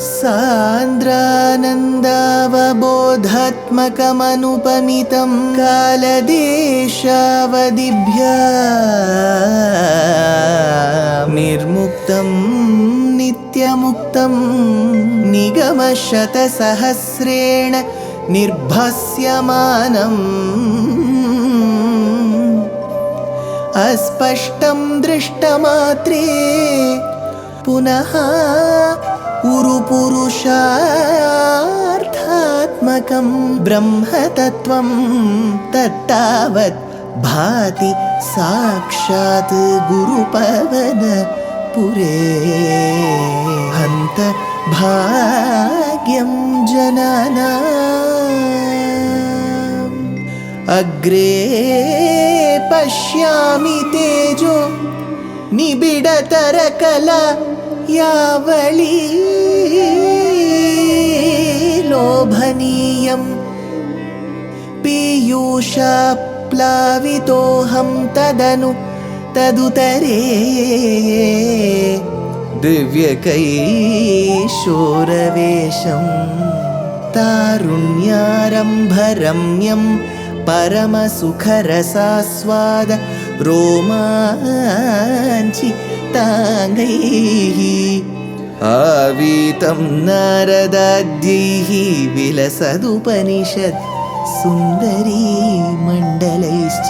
सान्द्रानन्दावबोधात्मकमनुपमितं कालदेशावदिभ्या निर्मुक्तं नित्यमुक्तं निगमशतसहस्रेण निर्भास्यमानम् अस्पष्टं दृष्टमात्रे पुनः उरुपुरुषार्थात्मकं ब्रह्मतत्त्वं तत्तावत् भाति साक्षात् गुरुपवनपुरे हन्त भाग्यं जनानाम् अग्रे पश्यामि तेजो निबिडतरकला यावली लोभनीयं पीयूषाप्लावितोऽहं तदुतरे दिव्यकैशोरवेशं तारुण्यारम्भरम्यं परमसुखरसास्वाद रोमाञ्चिताङ्गैः आवीतं नारदाद्यैः विलसदुपनिषत् सुन्दरी मण्डलैश्च.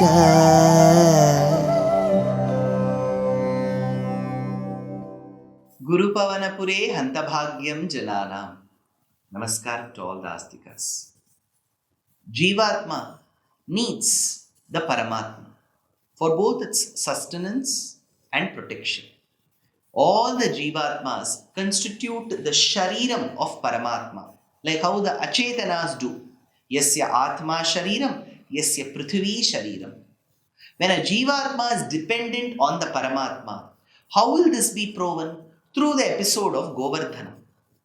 Gurupavanapure Hantabhagyam Jananam. Namaskar to all the Astikas. Jivatma needs the Paramatma for both its sustenance and protection. All the Jivatmas constitute the Shariram of Paramatma, like how the Achetanas do. Yasya Atma Shariram, Yasya Prithvi Shariram. When a Jivatma is dependent on the Paramatma, how will this be proven? Through the episode of Govardhana.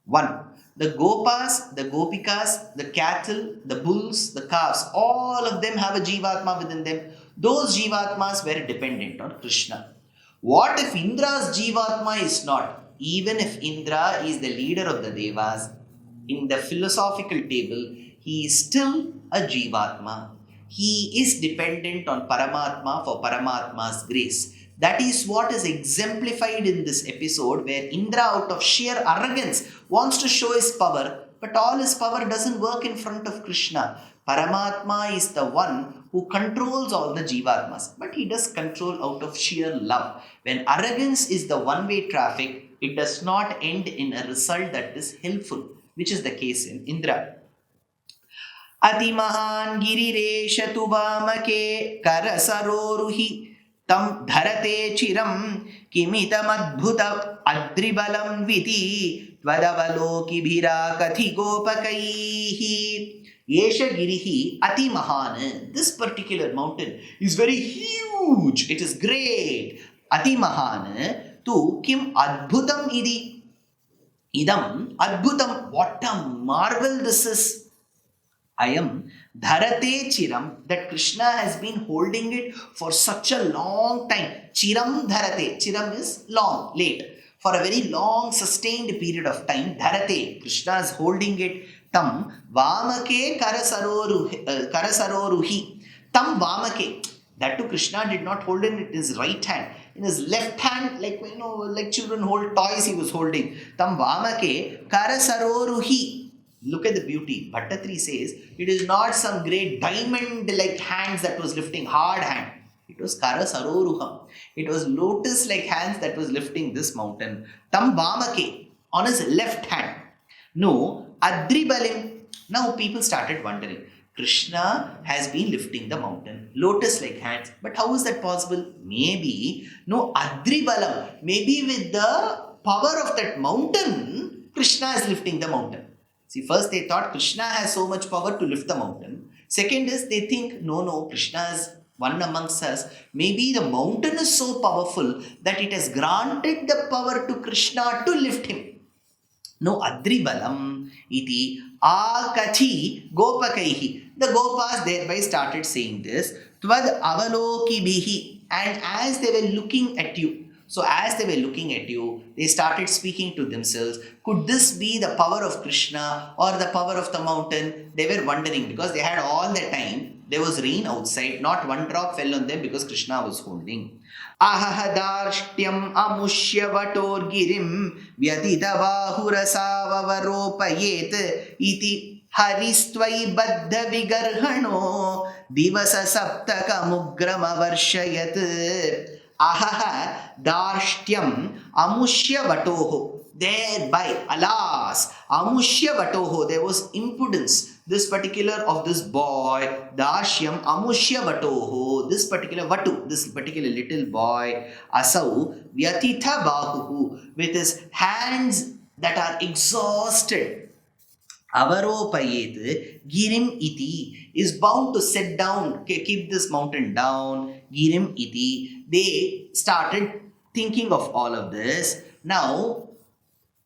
1. The Gopas, the Gopikas, the cattle, the bulls, the calves, all of them have a Jivatma within them. Those Jivatmas were dependent on Krishna. What if Indra's Jivatma is not? Even if Indra is the leader of the Devas, in the philosophical table, he is still a Jivatma. He is dependent on Paramatma for Paramatma's grace. That is what is exemplified in this episode, where Indra, out of sheer arrogance, wants to show his power, but all his power doesn't work in front of Krishna. Paramatma is the one who controls all the Jivatmas, but he does control out of sheer love. When arrogance is the one-way traffic, it does not end in a result that is helpful, which is the case in Indra. Ati mahan giriresha tuvamake karasaroruhi tam dharate chiram kimitam adribalam viti tvadavaloki bhira kathi gopakaihi. Yesha girihi ati mahan. This particular mountain is very huge. It is great. Ati mahan tu kim adbhutam idi. Idam adbhutam. What a marvel this is. I am dharate chiram, that Krishna has been holding it for such a long time. Chiram dharate. Chiram is long, late. For a very long, sustained period of time. Dharate. Krishna is holding it. Tam vamake karasaroruhi. Tam vamake. That too Krishna did not hold it in his right hand. In his left hand, like children hold toys, he was holding. Tam vamake karasaroruhi. Look at the beauty. Bhattatri says, it is not some great diamond-like hands that was lifting, hard hand. It was karasaroruham. It was lotus-like hands that was lifting this mountain. Tam vamake, on his left hand. No, adribalim. Now people started wondering. Krishna has been lifting the mountain, lotus-like hands. But how is that possible? Maybe, no, adribalam. Maybe with the power of that mountain, Krishna is lifting the mountain. See, first they thought Krishna has so much power to lift the mountain. Second is they think, no, Krishna is one amongst us. Maybe the mountain is so powerful that it has granted the power to Krishna to lift him. No, adribalam iti akathi gopakaihi. The Gopas thereby started saying this. Tvad avaloki bihi. And as they were looking at you. So as they were looking at you, they started speaking to themselves, could this be the power of Krishna or the power of the mountain? They were wondering because they had all the time. There was rain outside, not one drop fell on them because Krishna was holding. Ahadarshyam amushya vatorgirim vyatitavahurasavaropayet iti haristvai baddha vigarhano divasa saptaka mugramavarshayat. Ahaha darshyam amushya vatoho. Thereby, alas, amushya vatoho, there was impudence. This particular of this boy, dashyam amushya vatoho, this particular vatu, this particular little boy, asau vyatitha bahuhu, with his hands that are exhausted. Avaropayet girim iti, is bound to set down, keep this mountain down. Girim iti, they started thinking of all of this. Now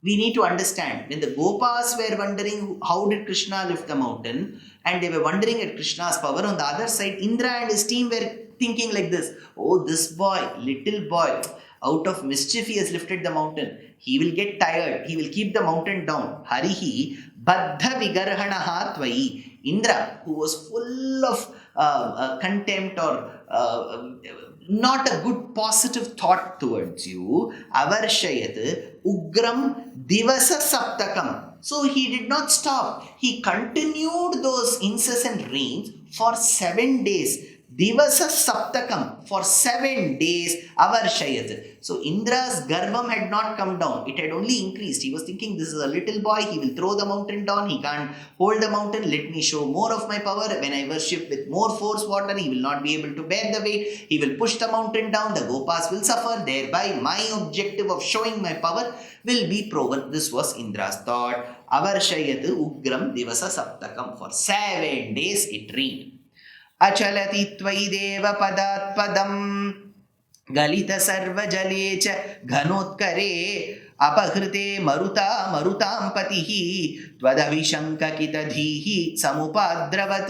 we need to understand, when the Gopas were wondering how did Krishna lift the mountain, and they were wondering at Krishna's power, on the other side Indra and his team were thinking like this, oh, this boy, little boy, out of mischief he has lifted the mountain. He will get tired. He will keep the mountain down. Harihi baddha vigarhanaha tvai. Indra, who was full of contempt or not a good positive thought towards you, avarshayat ugram divasa saptakam. So he did not stop. He continued those incessant rains for 7 days. Divasa Saptakam, for 7 days, Avarshayat. So Indra's garvam had not come down, it had only increased. He was thinking, this is a little boy, he will throw the mountain down, he can't hold the mountain, let me show more of my power. When I worship with more force water, he will not be able to bear the weight, he will push the mountain down, the Gopas will suffer, thereby my objective of showing my power will be proven. This was Indra's thought. Avarshayat Ugram Divasa Saptakam, for 7 days it rained. Achalati tvai deva padat padam galita sarva jale cha ghanotkare apahrite maruta marutam patihi tvadavishanka kitadhihi samupadravat.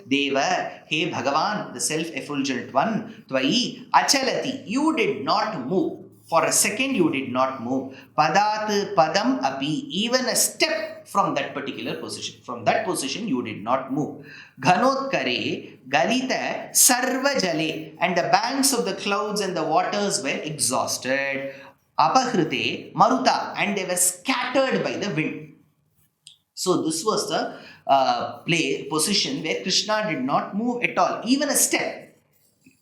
Deva, hey Bhagavan, the self-effulgent one, tvai achalati, you did not move. For a second you did not move. Padat padam api, even a step from that particular position. From that position you did not move. Ghanotkare galita sarva jale, and the banks of the clouds and the waters were exhausted. Apahrite maruta, and they were scattered by the wind. So this was the position where Krishna did not move at all, even a step.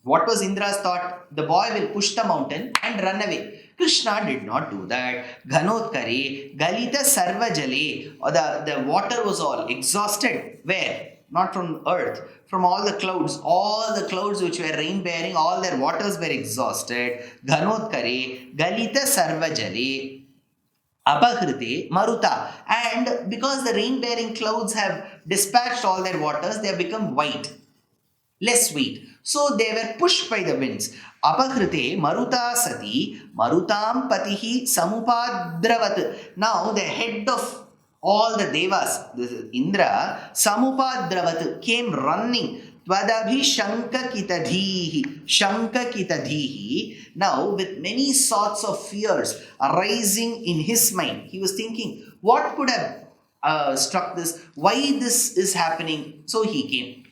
What was Indra's thought? The boy will push the mountain and run away. Krishna did not do that. Ghanotkare galita sarva jale, or the water was all exhausted. Where? Not from earth, from all the clouds. All the clouds which were rain bearing, all their waters were exhausted. Ghanotkare galita sarva jale apahrite maruta, and because the rain bearing clouds have dispatched all their waters, they have become white, less sweet. So they were pushed by the winds. Apahrite maruta sati marutam patihi samupadravat. Now the head of all the devas, Indra, samupadravat, came running. Tvadabhi shanka kitadhihi. Now with many sorts of fears arising in his mind, he was thinking, what could have struck this? Why this is happening? So he came.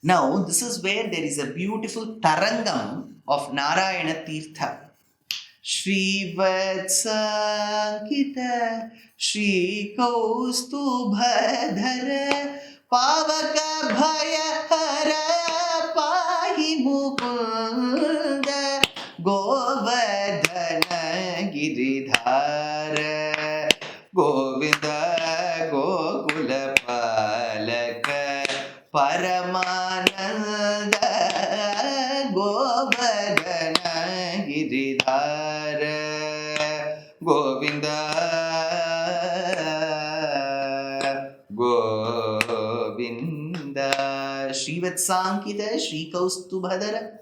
Now, this is where there is a beautiful tarangam of Narayana Tirtha. Shri Vatsankita Shri Kaustubhadhara Pavaka Bhayahara Pahi Mukunda Govardhana Giridhara Govinda Gokula Palaka Paramananda Govardhana Giridhara Govinda Govinda Shri Vatsankita Shri Kaustubhadara.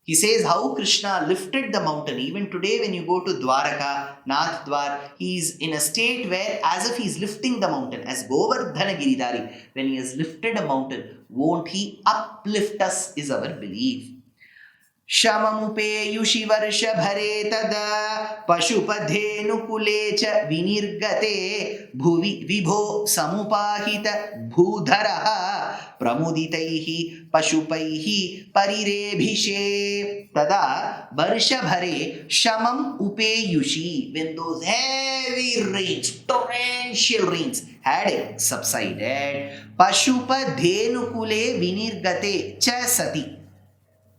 He says how Krishna lifted the mountain. Even today when you go to Dwaraka, Nath Dwar, he is in a state where as if he is lifting the mountain. As Govardhana Giridhari, when he has lifted a mountain, won't he uplift us is our belief. शममुपेयुषि वर्षभरे तदा पशुपधेनुकुले च विनिर्गते भुवि विभो समुपाहित भूधरः प्रमुदितैः पशुपैः परिरेभिषे तदा वर्षभरे शमम् उपेयुषि, when those heavy rains, torrential rains had subsided, पशुपधेनुकुले विनिर्गते च सति,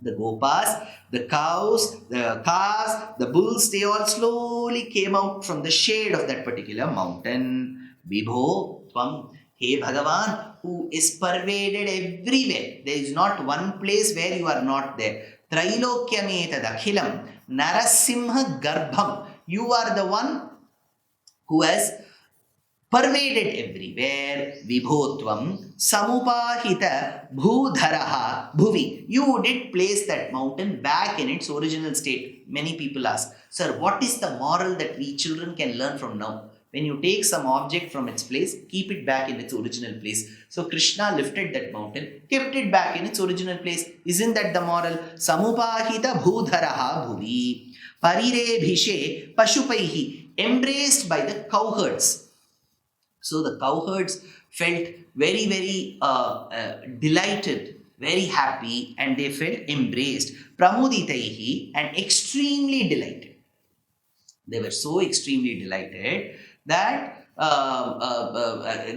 the gopas, the cows, the calves, the bulls, they all slowly came out from the shade of that particular mountain. Vibho Tvam, Hey Bhagavan, who is pervaded everywhere. There is not one place where you are not there. Trailokyame Tadakhilam, Narasimha Garbham. You are the one who has pervaded everywhere. Vibhotvam samupahita bhudharaha bhuvi. You did place that mountain back in its original state. Many people ask, sir, what is the moral that we children can learn from now? When you take some object from its place, keep it back in its original place. So Krishna lifted that mountain, kept it back in its original place. Isn't that the moral? Samupahita bhudharaha bhuvi. Parirebhishe pashupaihi. Embraced by the cowherds. So the cowherds felt very, very delighted, very happy, and they felt embraced. Pramuditaihi, and extremely delighted. They were so extremely delighted that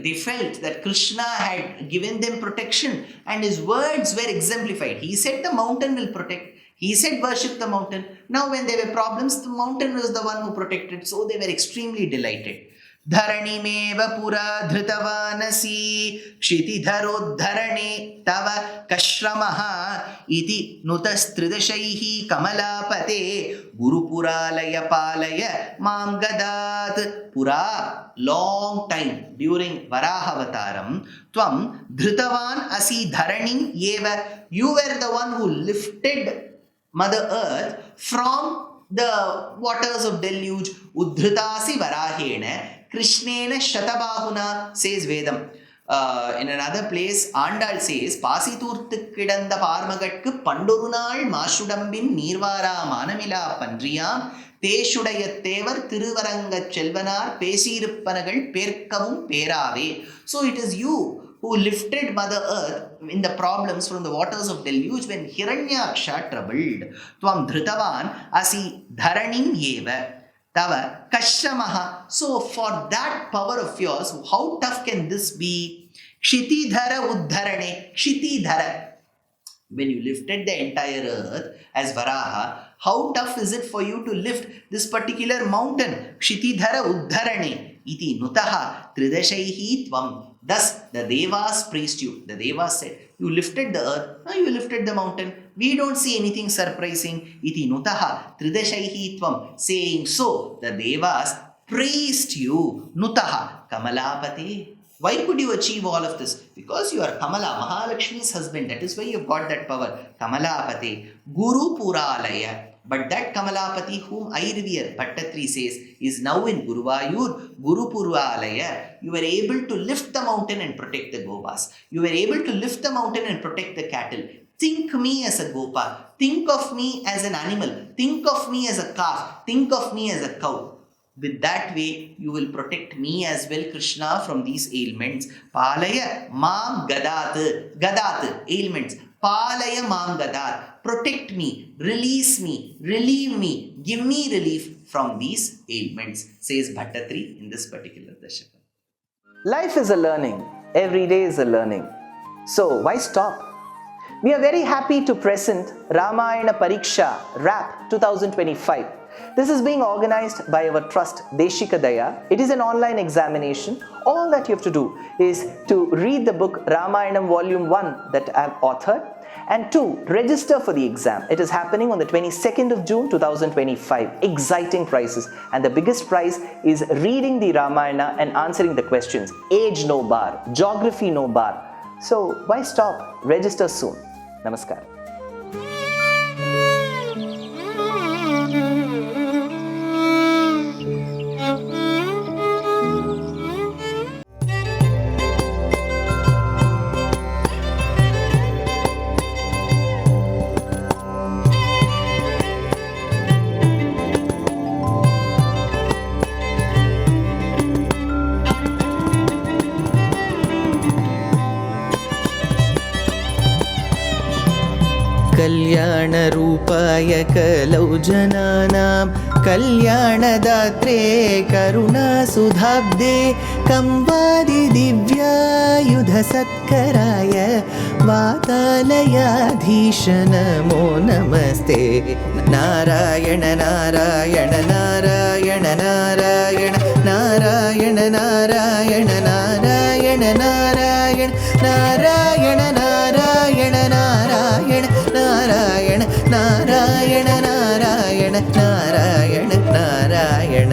they felt that Krishna had given them protection and his words were exemplified. He said the mountain will protect. He said worship the mountain. Now when there were problems, the mountain was the one who protected. So they were extremely delighted. धरणिमेव पुरा धृतवानसि क्षितिधरोद्धरणे तव कश्रमः इति नुतस्त्रिदशैः कमलापते गुरुपुरालय पालय मां गदात्. Pura, long time during Varahavatam, Tvam Dhritavan Asi Dharanim Yeva. You were the one who lifted Mother Earth from the waters of deluge. Udhritasi Varahena Krishnena Shatabahuna, says Vedam. In another place, Andal says, Pasiturthikidanda Parmagatku Pandurunal Mashudambin Nirvara Manamila Pandriyam Teshudayatevar Tiruvaranga Chelvanar Pesirpanagal Perkavum Perave. So it is you who lifted Mother Earth in the problems from the waters of deluge when Hiranyaksha troubled. Tvam Dhritavan Asi Dharanim Yeva. Tava Kashramaha. So for that power of yours, how tough can this be? Kshitidhara Uddharane. Kshitidhara. When you lifted the entire earth as Varaha, how tough is it for you to lift this particular mountain? Kshitidhara Uddharane. Iti Nutaha Tridashaihi Tvam. Thus the Devas praised you. The Devas said, you lifted the earth, now you lifted the mountain. We don't see anything surprising. Iti Nutaha Tridashaihi Tvam. Saying so, the Devas praised you. Nutaha Kamalapate. Why could you achieve all of this? Because you are Kamala, Mahalakshmi's husband. That is why you have got that power. Kamalapate. Guru Puralaya. But that Kamalapati whom I revere, Bhattatri says, is now in Guruvayur, Guru Purvalaya. You were able to lift the mountain and protect the Gopas. You were able to lift the mountain and protect the cattle. Think me as a Gopa. Think of me as an animal. Think of me as a calf. Think of me as a cow. With that way, you will protect me as well, Krishna, from these ailments. Palaya Mam Gadat. Gadat, ailments. Palaya Mam Gadat. Protect me, release me, relieve me, give me relief from these ailments, says Bhattatri in this particular Dashakam. Life is a learning. Every day is a learning. So why stop? We are very happy to present Ramayana Pariksha RAP 2025. This is being organized by our trust Deshikadaya. It is an online examination. All that you have to do is to read the book Ramayanam Volume 1 that I have authored, and 2, register for the exam. It is happening on the 22nd of June 2025. Exciting prizes, and the biggest prize is reading the Ramayana and answering the questions. Age no bar, geography no bar. So why stop? Register soon. Namaskar. कल्याणरूपाय कलौ जनानां कल्याणदात्रे करुणासुधाब्दे कंवादिदिव्यायुधसत्कराय वातालयाधीश नमो नमस्ते। नारायण नारायण नारायण नारायण नारायण नारायण नारायण नारायण नारायण नारायण नारायण नारायण नारायण नारायण नारायण नारायण।